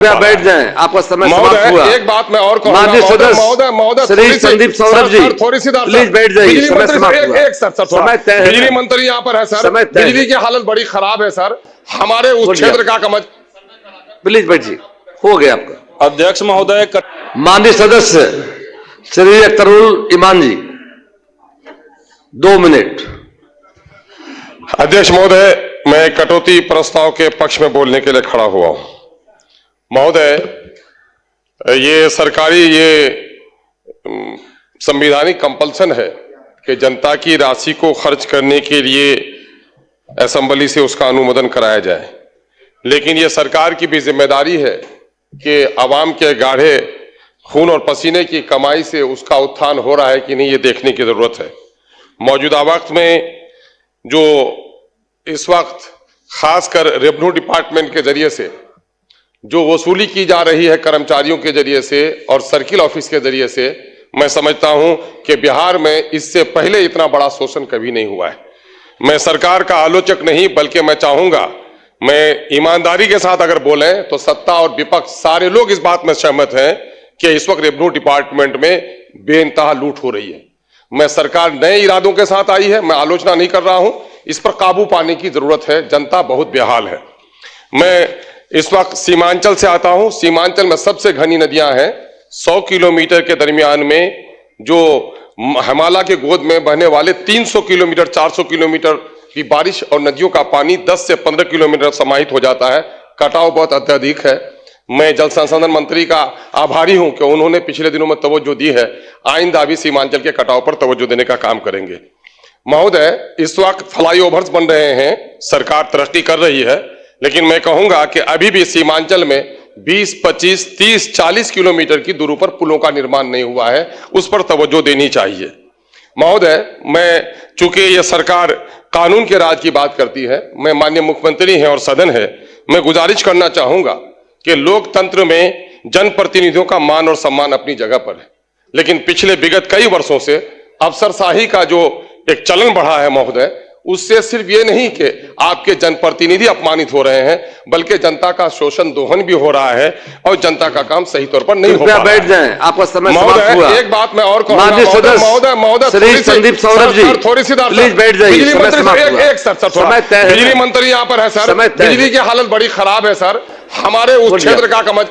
बैठ जाएं, आपका समय समाप्त हुआ। एक बात मैं और कहूंगा माननीय सदस्य महोदय श्री संदीप सौरभ जी, थोड़ी सी प्लीज बैठ जाइए, समय समाप्त हुआ। एक सर समय तय है। बिजली मंत्री यहाँ पर है सर, बिजली की हालत बड़ी खराब है सर, हमारे उस क्षेत्र का कमज। प्लीज बैठिए, हो गया आपका। अध्यक्ष महोदय, माननीय सदस्य श्री अख्तरुल ईमान जी, 2 मिनट। अध्यक्ष महोदय, मैं कटौती प्रस्ताव के पक्ष में बोलने के लिए खड़ा हुआ हूं। महोदय, ये सरकारी संवैधानिक कंपल्सन है कि जनता की राशि को खर्च करने के लिए असेंबली से उसका अनुमोदन कराया जाए, लेकिन ये सरकार की भी जिम्मेदारी है कि आवाम के गाढ़े खून और पसीने की कमाई से उसका उत्थान हो रहा है कि नहीं, ये देखने की जरूरत है। मौजूदा वक्त में जो इस वक्त खासकर रेवेन्यू डिपार्टमेंट के जरिए से जो वसूली की जा रही है कर्मचारियों के जरिए से और सर्किल ऑफिस के जरिए से, मैं समझता हूं कि बिहार में इससे पहले इतना बड़ा शोषण कभी नहीं हुआ है। मैं सरकार का आलोचक नहीं, बल्कि मैं चाहूंगा, मैं ईमानदारी के साथ अगर बोलें तो सत्ता और विपक्ष सारे लोग इस बात में सहमत हैं कि इस वक्त रेवेन्यू डिपार्टमेंट में बेइंतहा लूट हो रही है। मैं सरकार नए इरादों के साथ आई है, मैं आलोचना नहीं कर रहा हूं, इस पर काबू पाने की जरूरत है, जनता बहुत बेहाल है। मैं इस वक्त सीमांचल से आता हूं। सीमांचल में सबसे घनी नदियां हैं। 100 किलोमीटर के दरमियान में जो हिमालय के गोद में बहने वाले 300 किलोमीटर 400 किलोमीटर की बारिश और नदियों का पानी 10 से 15 किलोमीटर समाहित हो जाता है। कटाव बहुत अत्यधिक है। मैं जल संसाधन मंत्री का आभारी हूं कि उन्होंने पिछले दिनों में तवज्जो दी है। आइंदा भी सीमांचल के कटाव पर तवज्जो देने का काम करेंगे। महोदय, इस वक्त फ्लाईओवर्स बन रहे हैं, सरकार तरक्की कर रही है, लेकिन मैं कहूंगा कि अभी भी सीमांचल में 20, 25, 30, 40 किलोमीटर की दूरी पर पुलों का निर्माण नहीं हुआ है, उस पर तवज्जो देनी चाहिए। महोदय, मैं चूंकि यह सरकार कानून के राज की बात करती है, मैं माननीय मुख्यमंत्री हैं और सदन है, मैं गुजारिश करना चाहूंगा कि लोकतंत्र में जनप्रतिनिधियों का मान और सम्मान अपनी जगह पर है, लेकिन पिछले विगत कई वर्षों से अफसरशाही का जो एक चलन बढ़ा है महोदय, उससे सिर्फ ये नहीं कि आपके जनप्रतिनिधि अपमानित हो रहे हैं, बल्कि जनता का शोषण दोहन भी हो रहा है और जनता का काम सही तौर पर नहीं हो पा रहा है। बैठ जाएं, आपका समय समाप्त हुआ। एक बात मैं और कहूंगा, महोदय श्री संदीप सौरभ जी, थोड़ी सी प्लीज बैठ जाइए, समय समाप्त हुआ। एक सर बिजली मंत्री यहाँ पर है सर, बिजली की हालत बड़ी खराब है सर, हमारे उस क्षेत्र का कमज।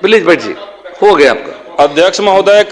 प्लीज बैठिए, हो गया आपका। अध्यक्ष महोदय।